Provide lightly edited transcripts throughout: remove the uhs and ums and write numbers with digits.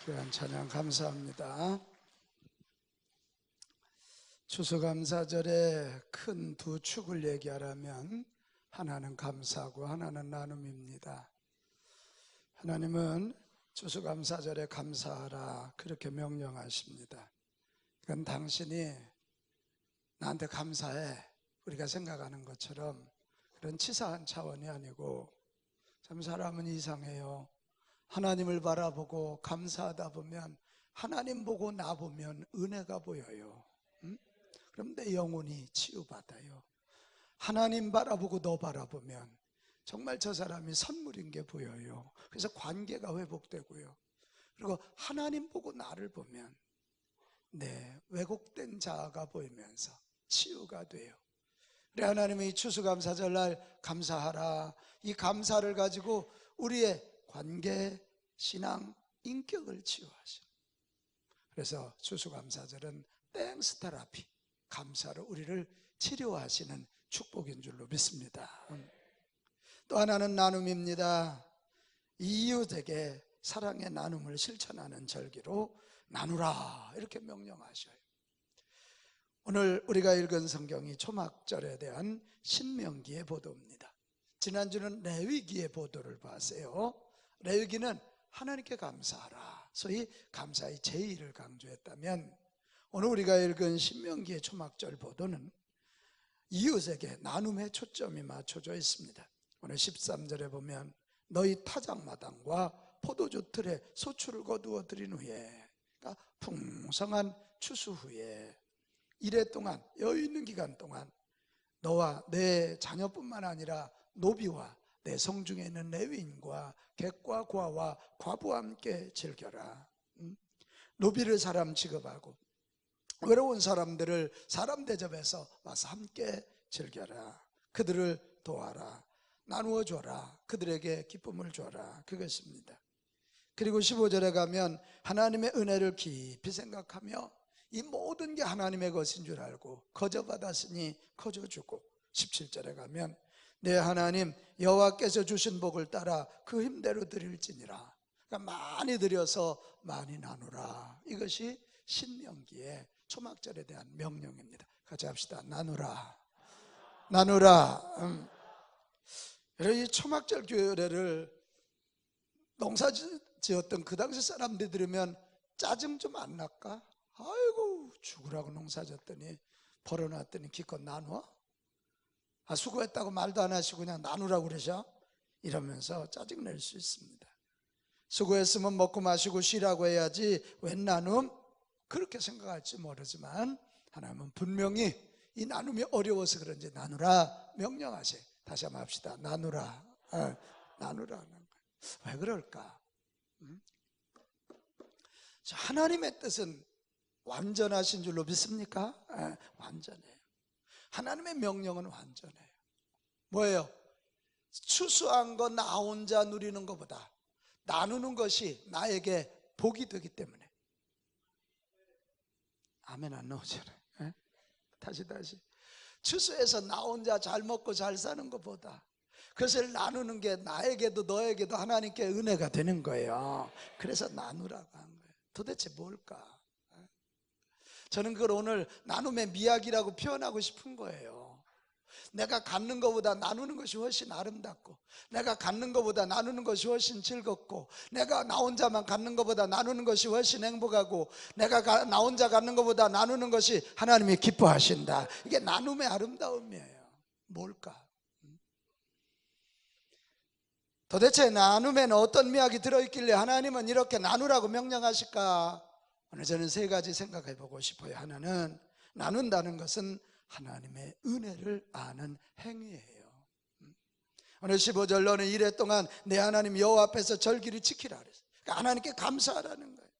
귀한 찬양 감사합니다. 추수감사절의 큰 두 축을 얘기하라면 하나는 감사하고 하나는 나눔입니다. 하나님은 추수감사절에 감사하라 그렇게 명령하십니다. 그건 당신이 나한테 감사해 우리가 생각하는 것처럼 그런 치사한 차원이 아니고, 참 사람은 이상해요. 하나님을 바라보고 감사하다 보면, 하나님 보고 나 보면 은혜가 보여요. 그럼 내 영혼이 치유받아요. 하나님 바라보고 너 바라보면 정말 저 사람이 선물인 게 보여요. 그래서 관계가 회복되고요. 그리고 하나님 보고 나를 보면 내 왜곡된 자아가 보이면서 치유가 돼요. 그래 하나님이 추수감사절날 감사하라, 이 감사를 가지고 우리의 관계, 신앙, 인격을 치유하셔. 그래서 추수감사절은 땡스 테라피, 감사로 우리를 치료하시는 축복인 줄로 믿습니다. 또 하나는 나눔입니다. 이웃에게 사랑의 나눔을 실천하는 절기로 나누라 이렇게 명령하셔요. 오늘 우리가 읽은 성경이 초막절에 대한 신명기의 보도입니다. 지난주는 레위기의 보도를 봤어요. 레위기는 하나님께 감사하라, 소위 감사의 제의를 강조했다면, 오늘 우리가 읽은 신명기의 초막절 보도는 이웃에게 나눔의 초점이 맞춰져 있습니다. 오늘 13절에 보면 너희 타작마당과 포도주 틀에 소출을 거두어 드린 후에, 그러니까 풍성한 추수 후에 이래 동안, 여유 있는 기간 동안 너와 내 자녀뿐만 아니라 노비와 내 성중에 있는 레위인과 객과 고아와 과부와 함께 즐겨라. 노비를 사람 취급하고 외로운 사람들을 사람 대접해서 와서 함께 즐겨라. 그들을 도와라, 나누어 줘라, 그들에게 기쁨을 줘라, 그것입니다. 그리고 15절에 가면 하나님의 은혜를 깊이 생각하며 이 모든 게 하나님의 것인 줄 알고 거저 받았으니 거저 주고, 17절에 가면 내 하나님 여호와께서 주신 복을 따라 그 힘대로 드릴지니라. 그러니까 많이 드려서 많이 나누라. 이것이 신명기의 초막절에 대한 명령입니다. 같이 합시다. 나누라, 나누라. 여러분, 이 초막절 규례를 농사 지었던 그 당시 사람들이 들으면 짜증 좀 안 날까? 아이고, 죽으라고 농사 졌더니 벌어놨더니 기껏 나누어? 수고했다고 말도 안 하시고 그냥 나누라고 그러셔? 이러면서 짜증 낼 수 있습니다. 수고했으면 먹고 마시고 쉬라고 해야지 웬 나눔? 그렇게 생각할지 모르지만 하나님은 분명히 이 나눔이 어려워서 그런지 나누라 명령하세요. 다시 한번 합시다. 나누라. 나누라는 거예요. 왜 그럴까? 하나님의 뜻은 완전하신 줄로 믿습니까? 완전해요. 하나님의 명령은 완전해요. 뭐예요? 추수한 거 나 혼자 누리는 것보다 나누는 것이 나에게 복이 되기 때문에. 아멘 안 나오잖아요. 다시 추수해서 나 혼자 잘 먹고 잘 사는 것보다 그것을 나누는 게 나에게도 너에게도 하나님께 은혜가 되는 거예요. 그래서 나누라고 한 거예요. 도대체 뭘까? 저는 그걸 오늘 나눔의 미학이라고 표현하고 싶은 거예요. 내가 갖는 것보다 나누는 것이 훨씬 아름답고, 내가 갖는 것보다 나누는 것이 훨씬 즐겁고, 내가 나 혼자만 갖는 것보다 나누는 것이 훨씬 행복하고, 내가 나 혼자 갖는 것보다 나누는 것이 하나님이 기뻐하신다. 이게 나눔의 아름다움이에요. 뭘까? 도대체 나눔에는 어떤 미학이 들어있길래 하나님은 이렇게 나누라고 명령하실까? 오늘 저는 세 가지 생각해 보고 싶어요. 하나는, 나눈다는 것은 하나님의 은혜를 아는 행위예요. 오늘 15절 너는 이래 동안 내 하나님 여호와 앞에서 절기를 지키라 그랬어요. 그러니까 하나님께 감사하라는 거예요.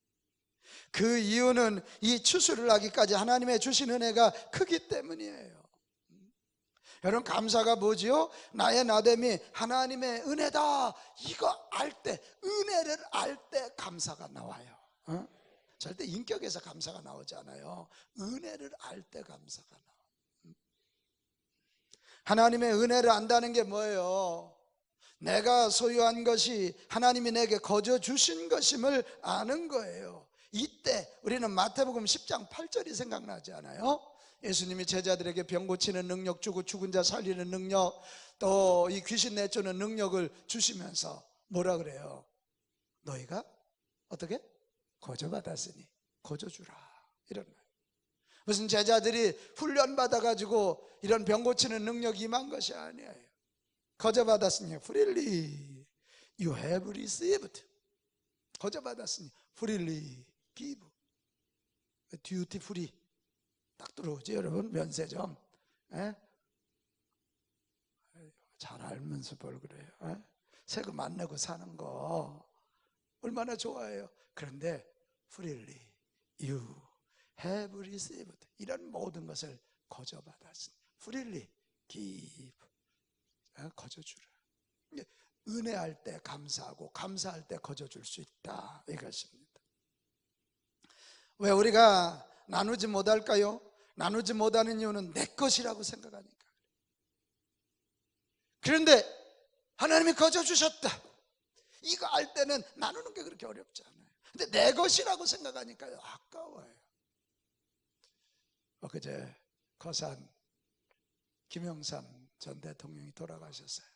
그 이유는 이 추수를 하기까지 하나님의 주신 은혜가 크기 때문이에요. 여러분, 감사가 뭐지요? 나의 나됨이 하나님의 은혜다, 이거 알 때, 은혜를 알 때 감사가 나와요. 절대 인격에서 감사가 나오지 않아요. 은혜를 알 때 감사가 나와요. 하나님의 은혜를 안다는 게 뭐예요? 내가 소유한 것이 하나님이 내게 거저 주신 것임을 아는 거예요. 이때 우리는 마태복음 10장 8절이 생각나지 않아요? 예수님이 제자들에게 병 고치는 능력 주고 죽은 자 살리는 능력, 또 이 귀신 내쫓는 능력을 주시면서 뭐라 그래요? 너희가 어떻게? 거저 받았으니 거저 주라, 이런 거예요. 무슨 제자들이 훈련 받아가지고 이런 병 고치는 능력이 임한 것이 아니에요. 거저 받았으니 freely you have received. 거저 받았으니 freely give. 듀티 프리 딱 들어오지 여러분, 면세점. 에? 잘 알면서 뭘 그래요? 에? 세금 안 내고 사는 거 얼마나 좋아해요. 그런데 freely you have received, 이런 모든 것을 거저 받았으니 freely give, 거저 주라. 은혜할 때 감사하고 감사할 때 거저 줄 수 있다, 이것입니다. 왜 우리가 나누지 못할까요? 나누지 못하는 이유는 내 것이라고 생각하니까. 그런데 하나님이 거저 주셨다, 이거 알 때는 나누는 게 그렇게 어렵지 않아요. 근데 내 것이라고 생각하니까요, 아까워요. 엊그제 거산 김영삼 전 대통령이 돌아가셨어요.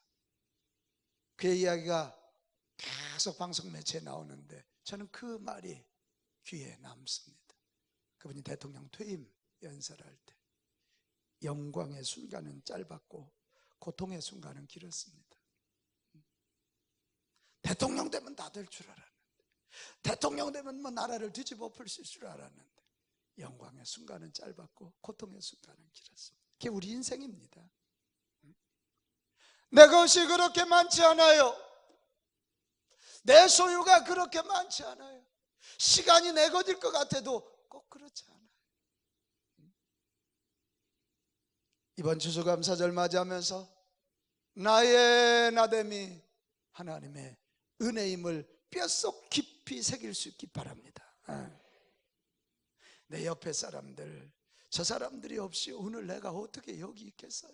그의 이야기가 계속 방송 매체에 나오는데 저는 그 말이 귀에 남습니다. 그분이 대통령 퇴임 연설할 때 영광의 순간은 짧았고 고통의 순간은 길었습니다. 대통령 되면 다 될 줄 알았는데, 대통령 되면 뭐 나라를 뒤집어 엎을 수 있을 줄 알았는데, 영광의 순간은 짧았고 고통의 순간은 길었습니다. 그게 우리 인생입니다. 내 것이 그렇게 많지 않아요. 내 소유가 그렇게 많지 않아요. 시간이 내 것일 것 같아도 꼭 그렇지 않아요. 이번 추수감사절 맞이하면서 나의 나됨이 하나님의 은혜임을 뼛속 깊이 새길 수 있기 바랍니다. 내 옆에 사람들, 저 사람들이 없이 오늘 내가 어떻게 여기 있겠어요?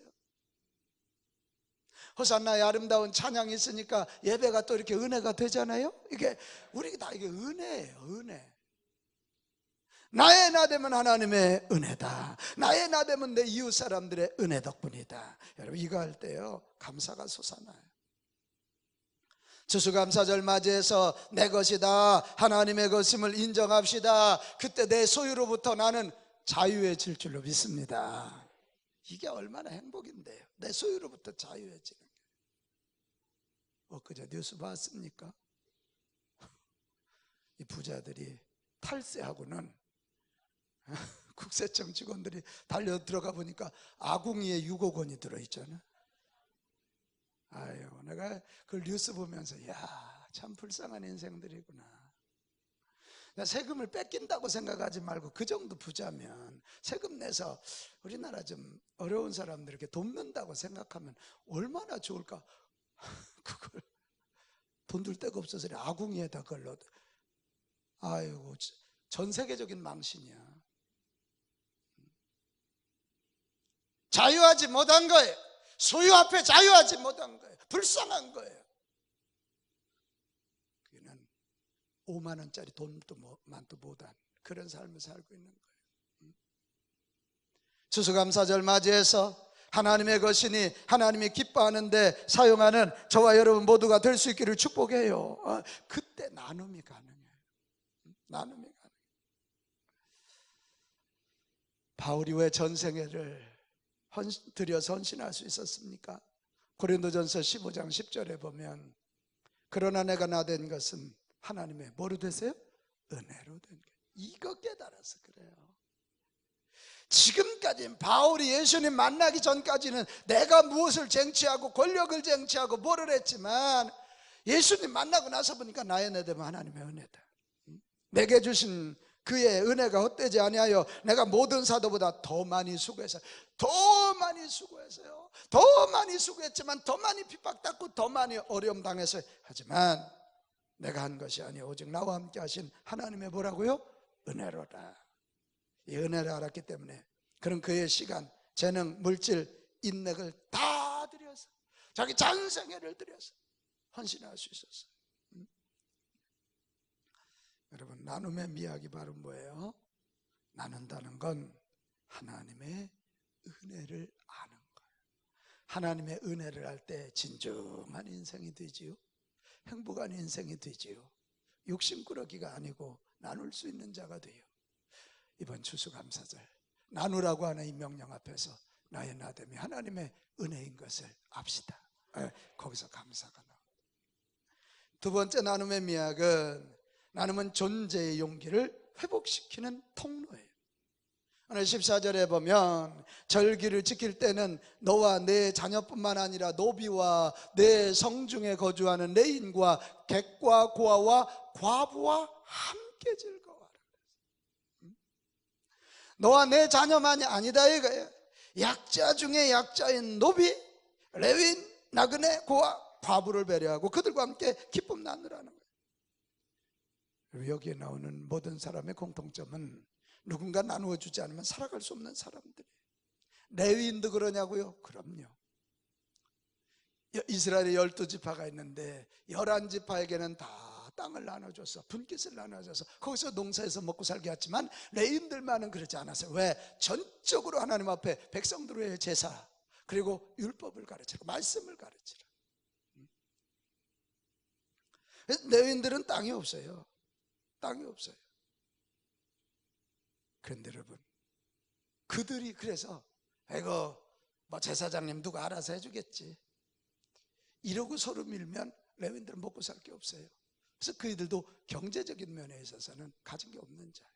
호산나의 아름다운 찬양이 있으니까 예배가 또 이렇게 은혜가 되잖아요. 이게 우리 다 이게 은혜예요, 은혜. 나의 나됨은 하나님의 은혜다. 나의 나됨은 내 이웃 사람들의 은혜 덕분이다. 여러분, 이거 할 때요 감사가 솟아나요. 추수감사절 맞이해서 내 것이다, 하나님의 것임을 인정합시다. 그때 내 소유로부터 나는 자유해질 줄로 믿습니다. 이게 얼마나 행복인데요, 내 소유로부터 자유해지는 게. 엊그제 뉴스 봤습니까? 이 부자들이 탈세하고는 국세청 직원들이 달려 들어가 보니까 아궁이에 6억 원이 들어있잖아. 아유, 내가 그 뉴스 보면서 야, 참 불쌍한 인생들이구나. 세금을 뺏긴다고 생각하지 말고 그 정도 부자면 세금 내서 우리나라 좀 어려운 사람들에게 돕는다고 생각하면 얼마나 좋을까. 그걸 돈 줄 데가 없어서 아궁이에다 걸러. 아이고, 전 세계적인 망신이야. 자유하지 못한 거예요. 소유 앞에 자유하지 못한 거예요. 불쌍한 거예요. 그는 5만 원짜리 돈도 만도 못한 그런 삶을 살고 있는 거예요. 추수감사절 맞이해서 하나님의 것이니 하나님이 기뻐하는데 사용하는 저와 여러분 모두가 될 수 있기를 축복해요. 그때 나눔이 가능해요. 나눔이 가능해요. 바울이 왜 전생애를 드려서 헌신할 수 있었습니까? 고린도전서 15장 10절에 보면 그러나 내가 나된 것은 하나님의 뭐로 되세요? 은혜로 된 거예요. 이거 깨달아서 그래요. 지금까지 바울이 예수님 만나기 전까지는 내가 무엇을 쟁취하고 권력을 쟁취하고 뭐를 했지만 예수님 만나고 나서 보니까 나의 나됨은 하나님의 은혜다. 내게 주신 그의 은혜가 헛되지 아니하여 내가 모든 사도보다 더 많이 수고했어요. 더 많이 수고했어요. 더 많이 수고했지만 더 많이 핍박받고 더 많이 어려움 당했어요. 하지만 내가 한 것이 아니요 오직 나와 함께 하신 하나님의 뭐라고요? 은혜로다. 이 은혜를 알았기 때문에 그런 그의 시간, 재능, 물질, 인맥을 다 들여서 자기 전생애를 들여서 헌신할 수 있었어요. 여러분, 나눔의 미학이 바로 뭐예요? 나눈다는 건 하나님의 은혜를 아는 거예요. 하나님의 은혜를 알 때 진정한 인생이 되지요. 행복한 인생이 되지요. 욕심꾸러기가 아니고 나눌 수 있는 자가 돼요. 이번 추수감사절 나누라고 하는 이 명령 앞에서 나의 나됨이 하나님의 은혜인 것을 압시다. 거기서 감사가 나옵니다. 두 번째 나눔의 미학은, 나눔은 존재의 용기를 회복시키는 통로예요. 오늘 14절에 보면 절기를 지킬 때는 너와 내 자녀뿐만 아니라 노비와 내 성중에 거주하는 레인과 객과 고아와 과부와 함께 즐거워하라. 너와 내 자녀만이 아니다 이거예요. 약자 중에 약자인 노비, 레윈, 나그네, 고아, 과부를 배려하고 그들과 함께 기쁨 나누라는 거예요. 여기에 나오는 모든 사람의 공통점은 누군가 나누어 주지 않으면 살아갈 수 없는 사람들이에요. 레위인도 그러냐고요? 그럼요. 이스라엘에 12지파가 있는데 11지파에게는 다 땅을 나눠줘서 분깃을 나눠줘서 거기서 농사해서 먹고 살게 했지만 레위인들만은 그러지 않았어요. 왜? 전적으로 하나님 앞에 백성들의 제사 그리고 율법을 가르치라, 말씀을 가르치라. 레위인들은 땅이 없어요. 땅이 없어요. 그런데 여러분, 그들이 그래서 이거 뭐 제사장님 누가 알아서 해주겠지 이러고 서로 밀면 레위인들은 먹고 살 게 없어요. 그래서 그들도 경제적인 면에 있어서는 가진 게 없는 자예요.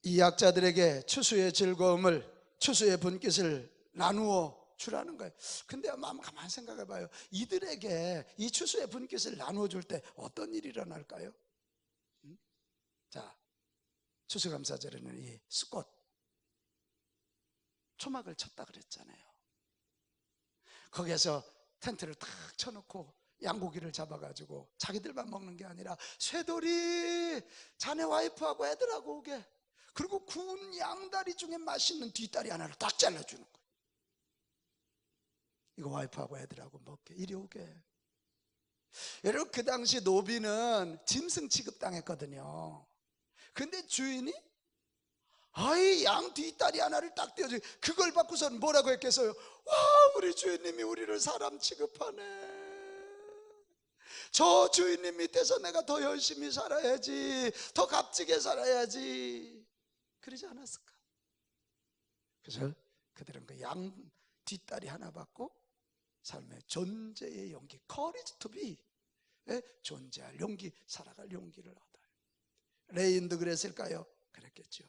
이 약자들에게 추수의 즐거움을, 추수의 분깃을 나누어 주라는 거예요. 근데 마음 가만히 생각해 봐요. 이들에게 이 추수의 분깃을 나누어 줄 때 어떤 일이 일어날까요? 자, 추수감사절에는 이 수꽃 초막을 쳤다 그랬잖아요. 거기에서 텐트를 탁 쳐놓고 양고기를 잡아가지고 자기들만 먹는 게 아니라 쇠돌이 자네 와이프하고 애들하고 오게, 그리고 구운 양다리 중에 맛있는 뒷다리 하나를 딱 잘라주는 거예요. 이거 와이프하고 애들하고 먹게, 이리 오게. 여러분, 그 당시 노비는 짐승 취급당했거든요. 근데 주인이 아이 양 뒷다리 하나를 딱 떼어주고 그걸 받고서는 뭐라고 했겠어요? 와, 우리 주인님이 우리를 사람 취급하네. 저 주인님 밑에서 내가 더 열심히 살아야지, 더 값지게 살아야지, 그러지 않았을까? 그래서 그들은 그 양 뒷다리 하나 받고 삶의 존재의 용기, courage to be, 존재할 용기, 살아갈 용기를 얻어요. 레인도 그랬을까요? 그랬겠죠.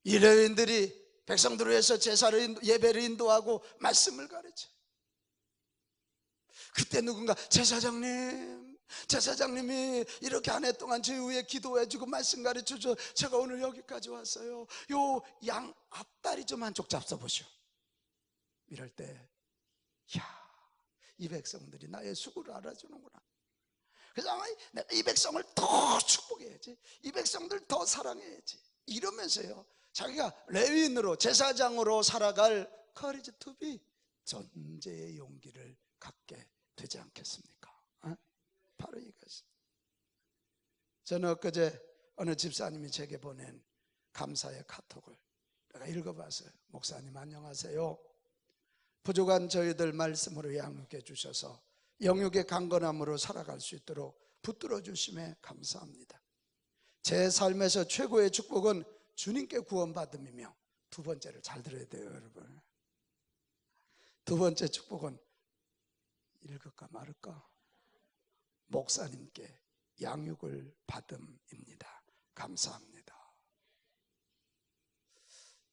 이 레위인들이 백성들을 위해서 제사를, 예배를 인도하고 말씀을 가르쳐. 그때 누군가 제사장님이 이렇게 한 해 동안 제 위에 기도해주고 말씀 가르쳐줘 제가 오늘 여기까지 왔어요. 요 양 앞다리 좀 한쪽 잡숴보시오. 이럴 때 이야, 이 백성들이 나의 수고를 알아주는구나. 그래서 내가 이 백성을 더 축복해야지, 이 백성들 더 사랑해야지, 이러면서요 자기가 레위인으로, 제사장으로 살아갈 courage to be, 존재의 용기를 갖게 되지 않겠습니까? 바로 이것이. 저는 엊그제 어느 집사님이 제게 보낸 감사의 카톡을 내가 읽어봤어요. 목사님 안녕하세요. 부족한 저희들 말씀으로 양육해 주셔서 영육의 강건함으로 살아갈 수 있도록 붙들어 주심에 감사합니다. 제 삶에서 최고의 축복은 주님께 구원받음이며, 두 번째를 잘 들어야 돼요 여러분. 두 번째 축복은 읽을까 말을까, 목사님께 양육을 받음입니다. 감사합니다.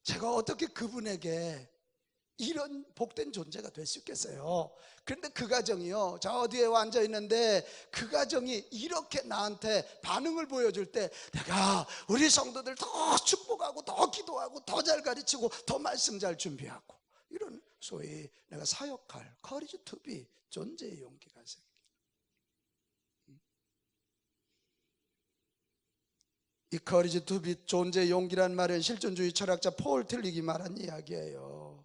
제가 어떻게 그분에게 이런 복된 존재가 될 수 있겠어요? 그런데 그 가정이요, 저 어디에 앉아 있는데 그 가정이 이렇게 나한테 반응을 보여줄 때 내가 우리 성도들 더 축복하고 더 기도하고 더 잘 가르치고 더 말씀 잘 준비하고, 이런 소위 내가 사역할 courage to be, 존재의 용기가 생겨요. 이 courage to be, 존재의 용기란 말은 실존주의 철학자 폴 틸릭이 말한 이야기예요.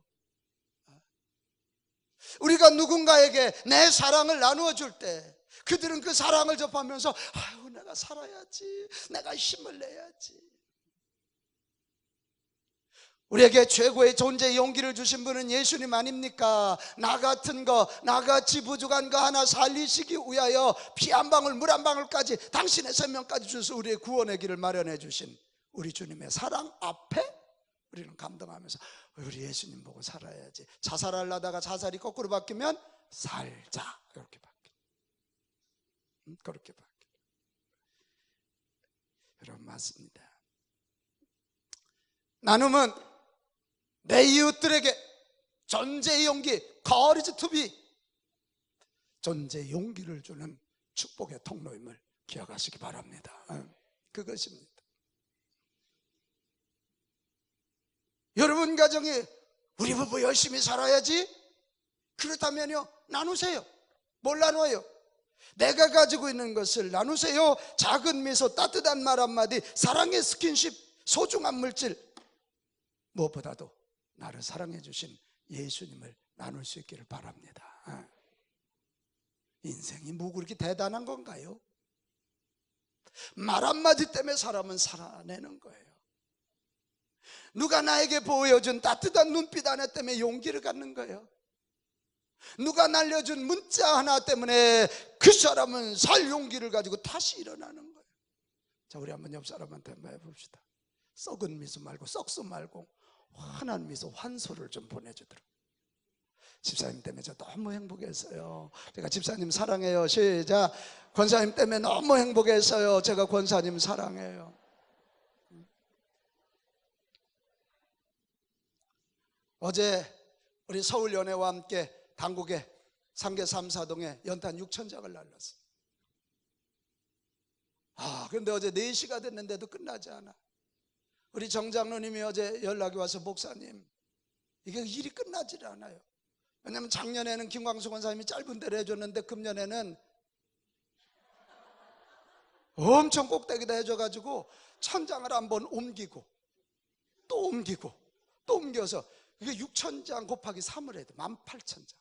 우리가 누군가에게 내 사랑을 나누어 줄 때 그들은 그 사랑을 접하면서 아유, 내가 살아야지, 내가 힘을 내야지. 우리에게 최고의 존재의 용기를 주신 분은 예수님 아닙니까? 나 같은 거, 나같이 부족한 거 하나 살리시기 위하여 피 한 방울 물 한 방울까지 당신의 생명까지 주셔서 우리의 구원의 길을 마련해 주신 우리 주님의 사랑 앞에 우리는 감동하면서 우리 예수님 보고 살아야지. 자살하려다가 자살이 거꾸로 바뀌면 살자, 이렇게 바뀌어. 그렇게 바뀌어. 여러분, 맞습니다. 나눔은 내 이웃들에게 존재의 용기, courage to be, 존재의 용기를 주는 축복의 통로임을 기억하시기 바랍니다. 그것입니다. 여러분 가정이 우리 부부 열심히 살아야지? 그렇다면요, 나누세요. 뭘 나눠요? 내가 가지고 있는 것을 나누세요. 작은 미소, 따뜻한 말 한마디, 사랑의 스킨십, 소중한 물질, 무엇보다도 나를 사랑해 주신 예수님을 나눌 수 있기를 바랍니다. 인생이 뭐 그렇게 대단한 건가요? 말 한마디 때문에 사람은 살아내는 거예요. 누가 나에게 보여준 따뜻한 눈빛 하나 때문에 용기를 갖는 거예요. 누가 날려준 문자 하나 때문에 그 사람은 살 용기를 가지고 다시 일어나는 거예요. 자, 우리 한번 옆 사람한테 한번 해봅시다. 썩은 미소 말고, 썩소 말고 환한 미소, 환소를 좀 보내주더라고요. 집사님 때문에 저 너무 행복했어요. 제가 집사님 사랑해요. 시작. 권사님 때문에 너무 행복했어요. 제가 권사님 사랑해요. 어제 우리 서울연회와 함께 당국의 상계 3사동에 연탄 6,000장을 날렸어요. 그런데 어제 4시가 됐는데도 끝나지 않아. 우리 정장로님이 어제 연락이 와서, 목사님, 이게 일이 끝나질 않아요. 왜냐하면 작년에는 김광수 권사님이 짧은 데를 해줬는데 금년에는 엄청 꼭대기다 해줘가지고 1,000장을 한번 옮기고 또 옮기고 또 옮겨서 이게 6,000장 곱하기 3을 해도 18,000장.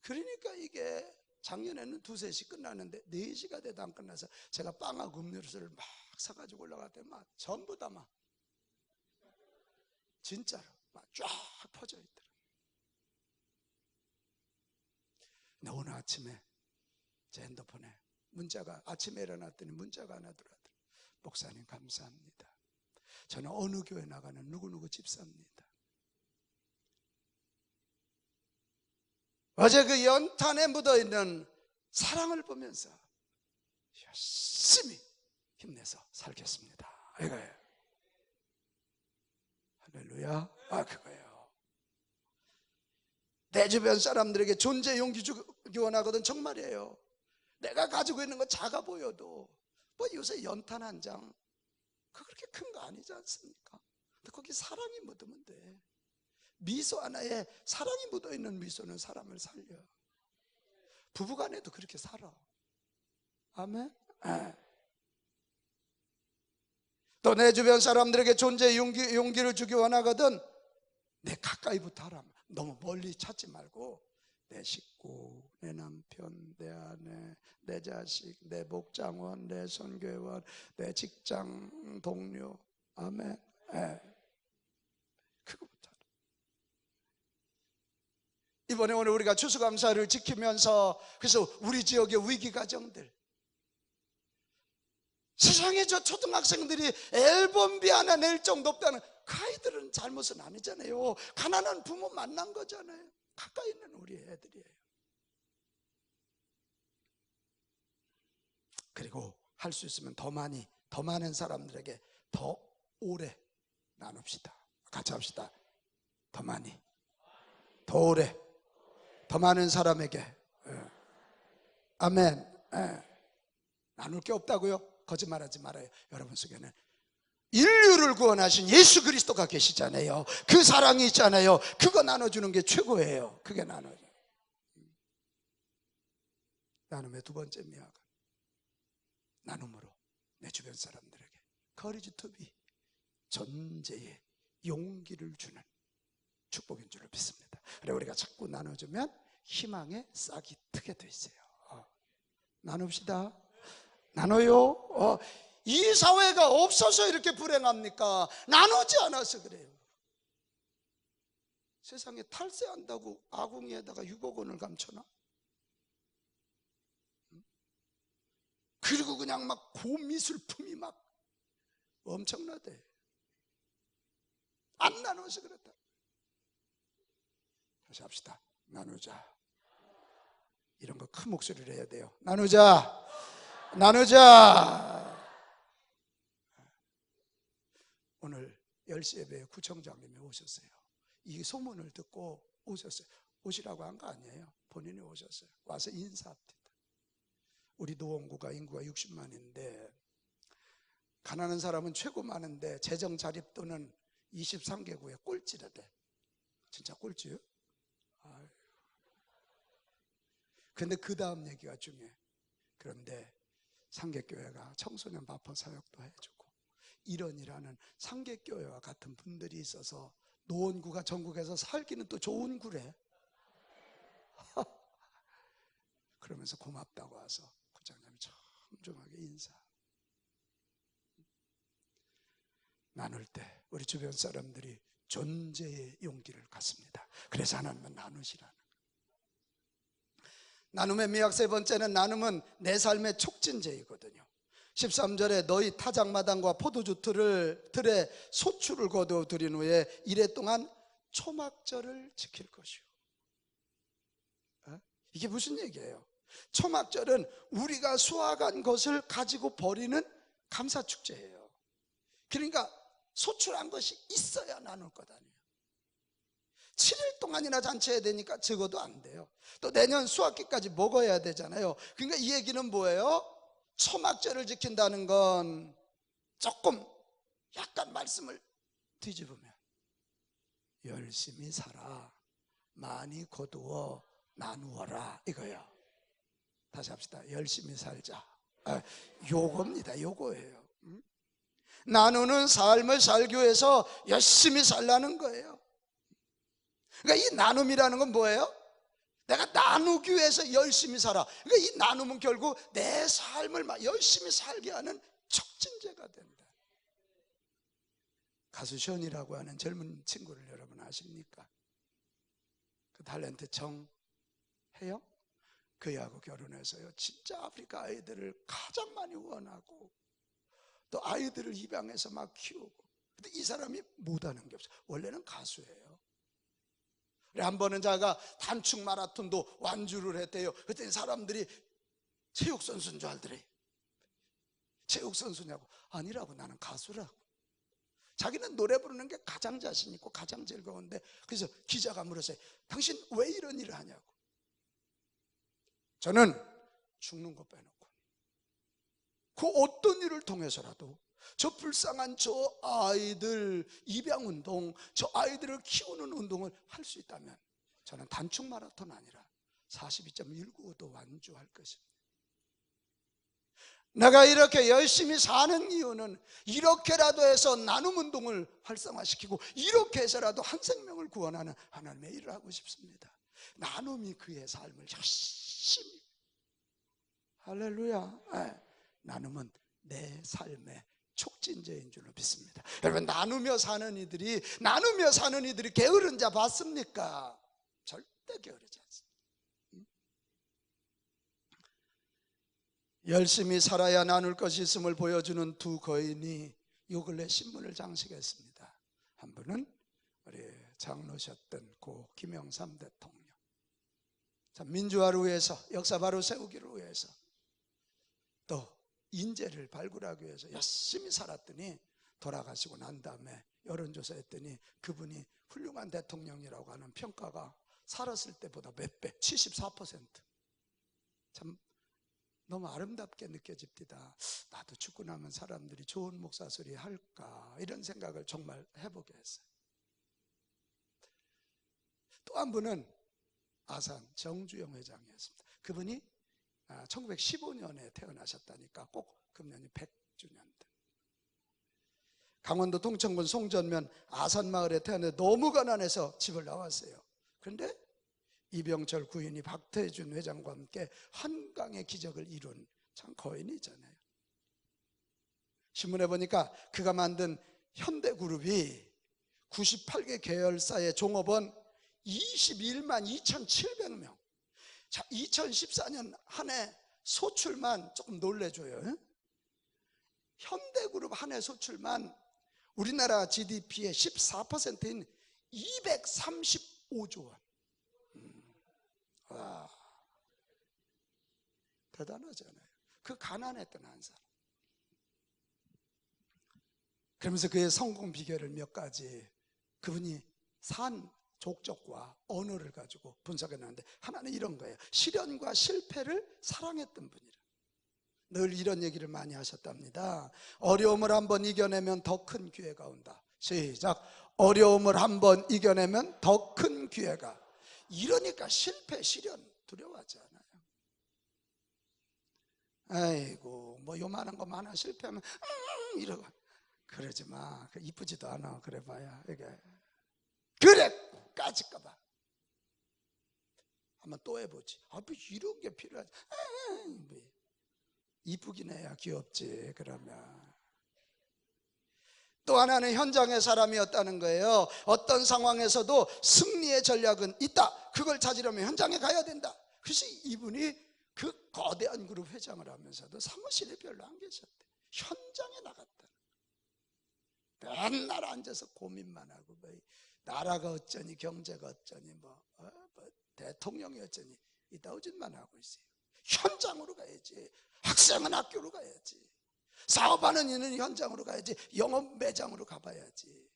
그러니까 이게 작년에는 2-3시 끝나는데 4시가 돼도 안 끝나서 제가 빵하고 음료수를 막 사가지고 올라갔더니 막 전부 다 막 진짜로 막 쫙 퍼져 있더라고요. 근데 오늘 아침에 제 핸드폰에 문자가, 아침에 일어났더니 문자가 하나 들어왔더라고요. 목사님 감사합니다. 저는 어느 교회 나가는 누구누구 집사입니다. 어제 그 연탄에 묻어있는 사랑을 보면서 열심히 힘내서 살겠습니다, 이거예요. 할렐루야. 그거예요. 내 주변 사람들에게 존재 용기 주기 원하거든. 정말이에요. 내가 가지고 있는 거 작아 보여도 뭐 요새 연탄 한 장 그렇게 큰 거 아니지 않습니까? 근데 거기 사랑이 묻으면 돼. 미소 하나에 사랑이 묻어있는 미소는 사람을 살려. 부부간에도 그렇게 살아. 아멘. 또 내 주변 사람들에게 존재의 용기를 주기 원하거든. 내 가까이부터 하라. 너무 멀리 찾지 말고 내 식구, 내 남편, 내 아내, 내 자식, 내 목장원, 내 선교회원, 내 직장 동료. 아멘. 그거부터. 이번에 오늘 우리가 추수감사를 지키면서, 그래서 우리 지역의 위기 가정들, 세상에 저 초등학생들이 앨범비 하나 낼 정도 없다는, 그 아이들은 잘못은 아니잖아요. 가난한 부모 만난 거잖아요. 가까이 있는 우리 애들이에요. 그리고 할 수 있으면 더 많은 사람들에게 더 오래 나눕시다. 같이 합시다. 더 많이, 더 오래, 더 많은 사람에게. 아멘. 나눌 게 없다고요? 거짓말하지 말아요. 여러분 속에는 인류를 구원하신 예수 그리스도가 계시잖아요. 그 사랑이 있잖아요. 그거 나눠주는 게 최고예요. 그게 나눠줘. 나눔의 두 번째 미학은 나눔으로 내 주변 사람들에게 courage to be, 존재의 용기를 주는 축복인 줄로 믿습니다. 그래 우리가 자꾸 나눠주면 희망의 싹이 트게 돼 있어요. 나눕시다. 나눠요. 이 사회가 없어서 이렇게 불행합니까? 나누지 않아서 그래요. 세상에 탈세한다고 아궁이에다가 6억 원을 감춰놔? 그리고 그냥 막 고미술품이 막 엄청나대. 안 나눠서 그렇다. 다시 합시다. 나누자. 이런 거 큰 목소리로 해야 돼요. 나누자. 나누자. 오늘 10시 예배에 구청장님이 오셨어요. 이 소문을 듣고 오셨어요. 오시라고 한 거 아니에요. 본인이 오셨어요. 와서 인사합니다. 우리 노원구가 인구가 60만인데 가난한 사람은 최고 많은데 재정 자립도는 23개구에 꼴찌라 돼. 진짜 꼴찌요? 아유. 근데 그 다음 얘기가 중요해. 그런데 상계교회가 청소년 마포 사역도 해주고 일원이라는 상계교회와 같은 분들이 있어서 노원구가 전국에서 살기는 또 좋은 구래. 그러면서 고맙다고 와서 구장님이 정중하게 인사. 나눌 때 우리 주변 사람들이 존재의 용기를 갖습니다. 그래서 하나님은 나누시라는 거예요. 나눔의 미학 세 번째는 나눔은 내 삶의 촉진제이거든요. 13절에 너희 타작마당과 포도주 틀에 소출을 거두어 들인 후에 이래 동안 초막절을 지킬 것이요. 이게 무슨 얘기예요? 초막절은 우리가 수확한 것을 가지고 버리는 감사축제예요. 그러니까 소출한 것이 있어야 나눌 것 아니에요. 7일 동안이나 잔치해야 되니까 적어도 안 돼요. 또 내년 수학기까지 먹어야 되잖아요. 그러니까 이 얘기는 뭐예요? 초막절을 지킨다는 건 조금 약간 말씀을 뒤집으면 열심히 살아, 많이 거두어 나누어라 이거예요. 다시 합시다. 열심히 살자. 요겁니다. 요거예요. 나누는 삶을 살기 위해서 열심히 살라는 거예요. 그러니까 이 나눔이라는 건 뭐예요? 내가 나누기 위해서 열심히 살아. 그러니까 이 나눔은 결국 내 삶을 열심히 살게 하는 촉진제가 된다. 가수 션이라고 하는 젊은 친구를 여러분 아십니까? 그 탤런트 정혜영? 그애하고 결혼해서요 진짜 아프리카 아이들을 가장 많이 원하고 또 아이들을 입양해서 막 키우고. 근데 이 사람이 못하는 게 없어요. 원래는 가수예요. 한 번은 자기가 단축 마라톤도 완주를 했대요. 그랬더니 사람들이 체육선수인 줄 알더래. 체육선수냐고. 아니라고, 나는 가수라고. 자기는 노래 부르는 게 가장 자신 있고 가장 즐거운데, 그래서 기자가 물었어요. 당신 왜 이런 일을 하냐고. 저는 죽는 거 빼놓고 그 어떤 일을 통해서라도 저 불쌍한 저 아이들 입양운동, 저 아이들을 키우는 운동을 할 수 있다면 저는 단축 마라톤 아니라 42.195도 완주할 것입니다. 내가 이렇게 열심히 사는 이유는 이렇게라도 해서 나눔 운동을 활성화시키고 이렇게 해서라도 한 생명을 구원하는 하나님의 일을 하고 싶습니다. 나눔이 그의 삶을 열심히, 할렐루야. 나눔은 내 삶의 촉진제인 줄로 믿습니다. 여러분, 나누며 사는 이들이 게으른 자 봤습니까? 절대 게으르지 않습니다. 열심히 살아야 나눌 것이 있음을 보여주는 두 거인이 요 근래 신문을 장식했습니다. 한 분은 우리 장로셨던 고 김영삼 대통령. 민주화를 위해서, 역사 바로 세우기를 위해서, 또 인재를 발굴하기 위해서 열심히 살았더니 돌아가시고 난 다음에 여론조사했더니 그분이 훌륭한 대통령이라고 하는 평가가 살았을 때보다 몇 배, 74%. 참 너무 아름답게 느껴집니다. 나도 죽고 나면 사람들이 좋은 목사 소리 할까, 이런 생각을 정말 해보게 했어요. 또 한 분은 아산 정주영 회장이었습니다. 그분이 1915년에 태어나셨다니까 꼭 금년이 100주년 때 강원도 동천군 송전면 아산마을에 태어났는데 너무 가난해서 집을 나왔어요. 그런데 이병철 구인이 박태준 회장과 함께 한강의 기적을 이룬 참 거인이잖아요. 신문에 보니까 그가 만든 현대그룹이 98개 계열사의 종업원 21만 2,700명. 자, 2014년 한 해 소출만 조금 놀래줘요. 현대그룹 한 해 소출만 우리나라 GDP의 14%인 235조 원. 와, 대단하잖아요. 그 가난했던 한 사람. 그러면서 그의 성공 비결을 몇 가지 그분이 산 족적과 언어를 가지고 분석해 놨는데 하나는 이런 거예요. 시련과 실패를 사랑했던 분이라. 늘 이런 얘기를 많이 하셨답니다. 어려움을 한번 이겨내면 더 큰 기회가 온다. 시작. 어려움을 한번 이겨내면 더 큰 기회가. 이러니까 실패, 시련 두려워하지 않아요. 아이고 뭐 요만한 것만 하나 실패하면 이러고 그러지 마. 이쁘지도 않아. 그래 봐야 이게 그래 까질까봐 한번 또 해보지. 뭐 이런 게 필요하지. 이쁘긴 해야 귀엽지. 그러면 또 하나는 현장의 사람이었다는 거예요. 어떤 상황에서도 승리의 전략은 있다. 그걸 찾으려면 현장에 가야 된다. 그래서 이분이 그 거대한 그룹 회장을 하면서도 사무실에 별로 안 계셨대. 현장에 나갔다. 맨날 앉아서 고민만 하고 뭐 나라가 어쩌니 경제가 어쩌니 뭐 대통령이 어쩌니 이따오짓만 하고 있어요. 현장으로 가야지. 학생은 학교로 가야지. 사업하는 이는 현장으로 가야지. 영업 매장으로 가봐야지.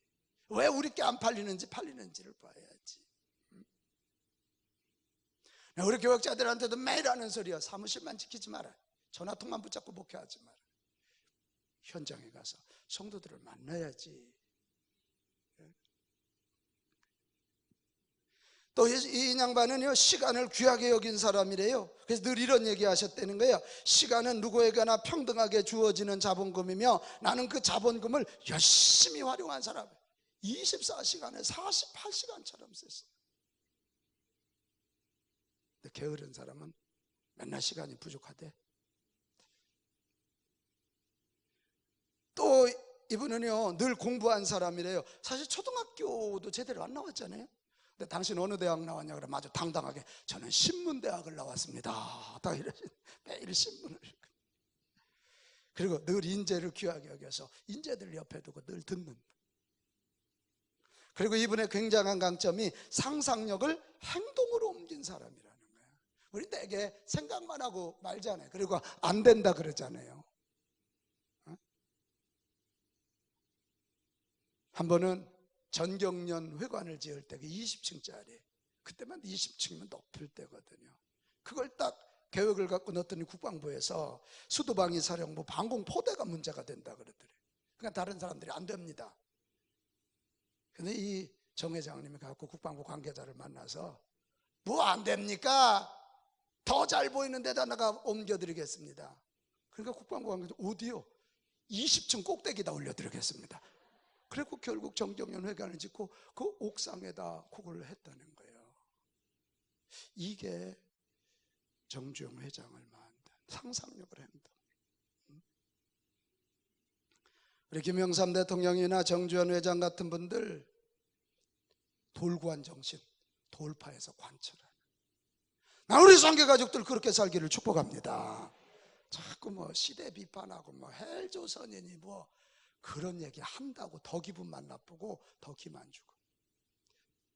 왜 우리 게 안 팔리는지 팔리는지를 봐야지. 우리 교역자들한테도 매일 하는 소리야. 사무실만 지키지 마라. 전화통만 붙잡고 목회하지 마라. 현장에 가서 성도들을 만나야지. 또 이 양반은요 시간을 귀하게 여긴 사람이래요. 그래서 늘 이런 얘기 하셨다는 거예요. 시간은 누구에게나 평등하게 주어지는 자본금이며 나는 그 자본금을 열심히 활용한 사람. 24시간에 48시간처럼 썼어요. 근데 게으른 사람은 맨날 시간이 부족하대. 또 이분은요 늘 공부한 사람이래요. 사실 초등학교도 제대로 안 나왔잖아요. 근데 당신 어느 대학 나왔냐 그러면 아주 당당하게 저는 신문대학을 나왔습니다. 딱 이러시 매일 신문을. 그리고 늘 인재를 귀하게 여겨서 인재들 옆에 두고 늘 듣는. 그리고 이분의 굉장한 강점이 상상력을 행동으로 옮긴 사람이라는 거예요. 우리 되게 생각만 하고 말잖아요. 그리고 안 된다 그러잖아요. 한 번은 전경련 회관을 지을 때 20층짜리 그때만 20층이면 높을 때거든요. 그걸 딱 계획을 갖고 넣었더니 국방부에서 수도방위 사령부 방공 포대가 문제가 된다 그러더래요. 그러니까 다른 사람들이 안 됩니다. 근데 이 정 회장님이 갖고 국방부 관계자를 만나서 뭐 안 됩니까? 더 잘 보이는 데다 내가 옮겨드리겠습니다. 그러니까 국방부 관계자 어디요? 20층 꼭대기다 올려드리겠습니다. 그리고 결국 정경련 회관을 짓고 그 옥상에다 그걸 했다는 거예요. 이게 정주영 회장을 만든 상상력을 행동. 우리 김영삼 대통령이나 정주현 회장 같은 분들 돌구한 정신, 돌파해서 관철하는. 우리 상계 가족들 그렇게 살기를 축복합니다. 자꾸 뭐 시대 비판하고 뭐 헬조선이니 뭐 그런 얘기 한다고 더 기분만 나쁘고 더 기만 주고.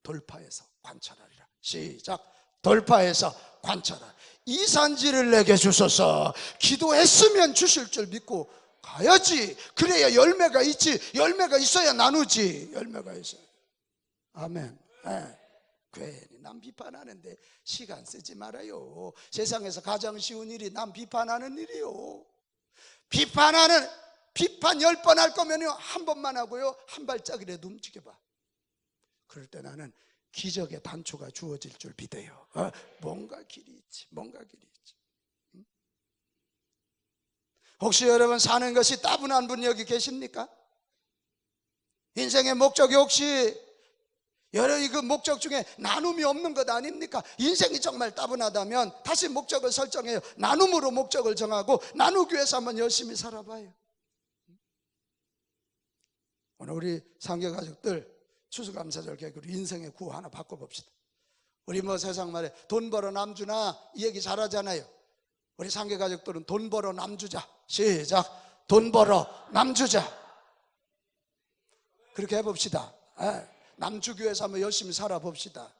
돌파해서 관찰하리라. 시작. 돌파해서 관찰하라. 이 산지를 내게 주소서. 기도했으면 주실 줄 믿고 가야지. 그래야 열매가 있지. 열매가 있어야 나누지. 열매가 있어야. 아멘. 네. 괜히 남 비판하는데 시간 쓰지 말아요. 세상에서 가장 쉬운 일이 남 비판하는 일이요. 비판 10번 할 거면요 한 번만 하고요 한 발짝이라도 움직여봐. 그럴 때 나는 기적의 단초가 주어질 줄 믿어요. 뭔가 길이 있지. 뭔가 길이 있지. 혹시 여러분 사는 것이 따분한 분 여기 계십니까? 인생의 목적이 혹시 여러 그 목적 중에 나눔이 없는 것 아닙니까? 인생이 정말 따분하다면 다시 목적을 설정해요. 나눔으로 목적을 정하고 나누기 위해서 한번 열심히 살아봐요. 오늘 우리 상계가족들 추수감사절 계획으로 인생의 구호 하나 바꿔봅시다. 우리 뭐 세상 말에 돈 벌어 남주나 이 얘기 잘하잖아요. 우리 상계가족들은 돈 벌어 남주자. 시작. 돈 벌어 남주자. 그렇게 해봅시다. 남주기 위해서 한번 열심히 살아봅시다.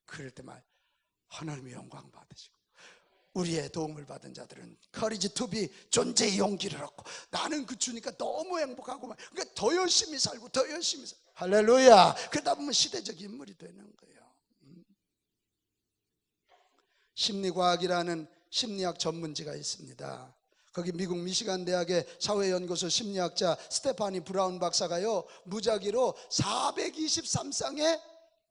그럴 때만 하나님의 영광 받으시고 우리의 도움을 받은 자들은 courage to be, 존재의 용기를 얻고 나는 그 주니까 너무 행복하고 그러니까 더 열심히 살고 더 열심히 살고 할렐루야. 그러다 보면 시대적 인물이 되는 거예요. 심리과학이라는 심리학 전문지가 있습니다. 거기 미국 미시간 대학의 사회연구소 심리학자 스테파니 브라운 박사가요, 무작위로 423쌍의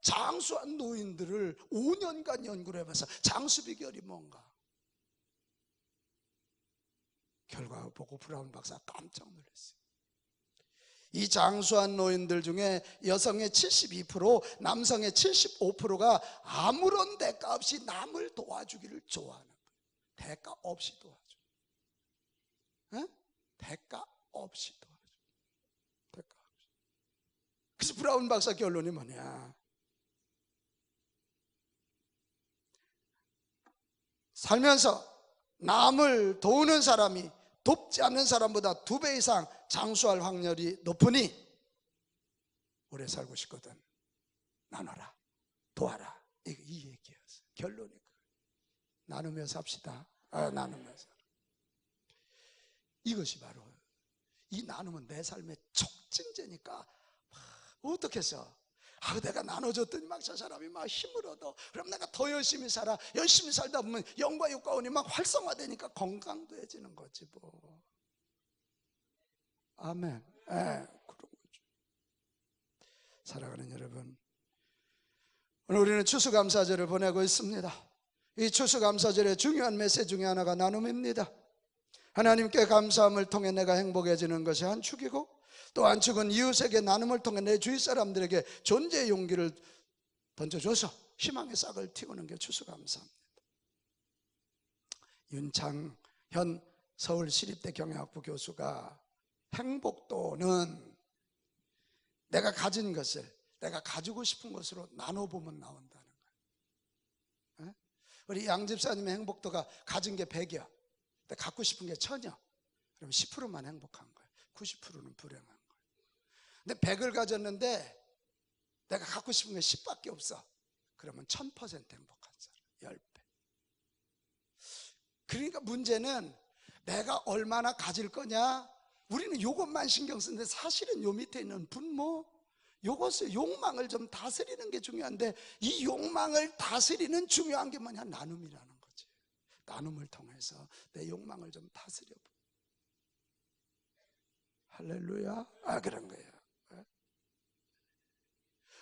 장수한 노인들을 5년간 연구를 해봐서 장수 비결이 뭔가 결과를 보고 브라운 박사가 깜짝 놀랐어요. 이 장수한 노인들 중에 여성의 72%, 남성의 75%가 아무런 대가 없이 남을 도와주기를 좋아하는 거예요. 대가 없이 도와줘. 대가 없이 도와줘. 대가 없이. 그래서 브라운 박사 결론이 뭐냐? 살면서 남을 도우는 사람이 돕지 않는 사람보다 2배 이상 장수할 확률이 높으니 오래 살고 싶거든 나눠라, 도와라. 이 얘기였어요. 결론이 나누며 삽시다. 나누면서. 이것이 바로 이 나눔은 내 삶의 촉진제니까. 어떻게 해서 내가 나눠줬더니 막 저 사람이 막 힘을 얻어. 그럼 내가 더 열심히 살아. 열심히 살다 보면 영과 육과원이 막 활성화되니까 건강돼지는 거지 뭐. 아멘. 그런 거죠. 사랑하는 여러분, 오늘 우리는 추수감사절을 보내고 있습니다. 이 추수감사절의 중요한 메시지 중에 하나가 나눔입니다. 하나님께 감사함을 통해 내가 행복해지는 것이 한 축이고, 또 한 축은 이웃에게 나눔을 통해 내 주위 사람들에게 존재의 용기를 던져줘서 희망의 싹을 틔우는 게 추수감사입니다. 윤창현 서울시립대 경영학부 교수가 행복도는 내가 가진 것을 내가 가지고 싶은 것으로 나눠보면 나온다는 거예요. 우리 양 집사님의 행복도가 가진 게 100이야. 근데 갖고 싶은 게 1000이야. 그럼 10%만 행복한 거예요. 90%는 불행한 거예요. 근데 100을 가졌는데 내가 갖고 싶은 게 10밖에 없어. 그러면 1000% 행복한 사람. 10배. 그러니까 문제는 내가 얼마나 가질 거냐. 우리는 이것만 신경 쓰는데 사실은 요 밑에 있는 분모, 요것을 욕망을 좀 다스리는 게 중요한데, 이 욕망을 다스리는 중요한 게 뭐냐? 나눔이라는 거지. 나눔을 통해서 내 욕망을 좀 다스려. 할렐루야. 그런 거예요.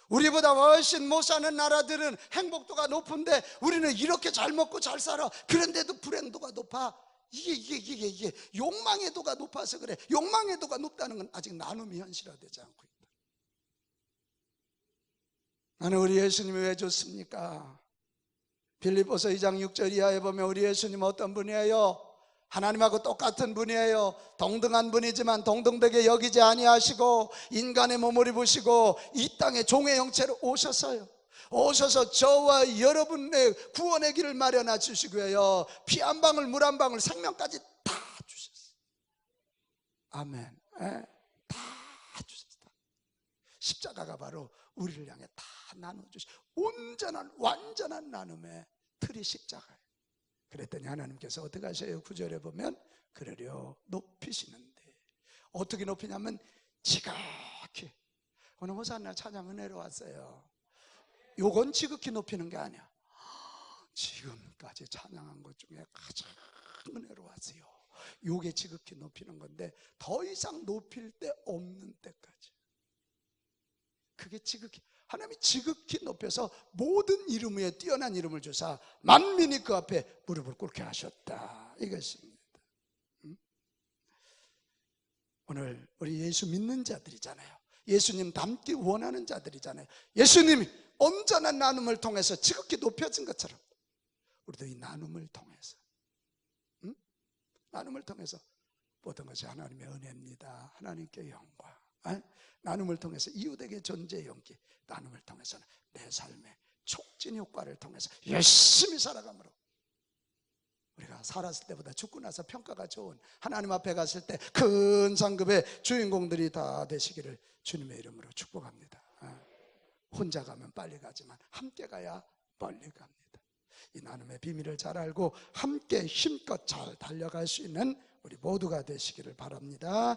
우리보다 훨씬 못 사는 나라들은 행복도가 높은데 우리는 이렇게 잘 먹고 잘 살아. 그런데도 불행도가 높아. 이게 욕망의 도가 높아서 그래. 욕망의 도가 높다는 건 아직 나눔이 현실화되지 않고 있다. 나는 우리 예수님이 왜 좋습니까? 빌립보서 2장 6절 이하에 보면 우리 예수님은 어떤 분이에요? 하나님하고 똑같은 분이에요. 동등한 분이지만 동등되게 여기지 아니하시고 인간의 몸을 입으시고 이 땅에 종의 형체로 오셨어요. 오셔서 저와 여러분의 구원의 길을 마련해 주시고요, 피 한 방울 물 한 방울 생명까지 다 주셨어요. 아멘. 다 주셨다. 십자가가 바로 우리를 향해 다 나눠주시, 온전한 완전한 나눔의 틀이 십자가예요. 그랬더니 하나님께서 어떻게 하셔요? 9절에 보면 그러려 높이시는데, 어떻게 높이냐면 지극히. 오늘 호산나 찬양 은혜로 왔어요. 요건 지극히 높이는 게 아니야. 지금까지 찬양한 것 중에 가장 은혜로 왔어요. 요게 지극히 높이는 건데 더 이상 높일 데 없는 때까지. 그게 지극히, 하나님이 지극히 높여서 모든 이름 위에 뛰어난 이름을 주사 만민이 그 앞에 무릎을 꿇게 하셨다, 이것입니다. 오늘 우리 예수 믿는 자들이잖아요. 예수님 닮기 원하는 자들이잖아요. 예수님이 온전한 나눔을 통해서 지극히 높여진 것처럼 우리도 이 나눔을 통해서 나눔을 통해서 모든 것이 하나님의 은혜입니다. 하나님께 영광. 나눔을 통해서 이웃에게 존재의 용기, 나눔을 통해서는 내 삶의 촉진 효과를 통해서 열심히 살아감으로 우리가 살았을 때보다 죽고 나서 평가가 좋은 하나님 앞에 갔을 때 큰 상급의 주인공들이 다 되시기를 주님의 이름으로 축복합니다. 혼자 가면 빨리 가지만 함께 가야 멀리 갑니다. 이 나눔의 비밀을 잘 알고 함께 힘껏 잘 달려갈 수 있는 우리 모두가 되시기를 바랍니다.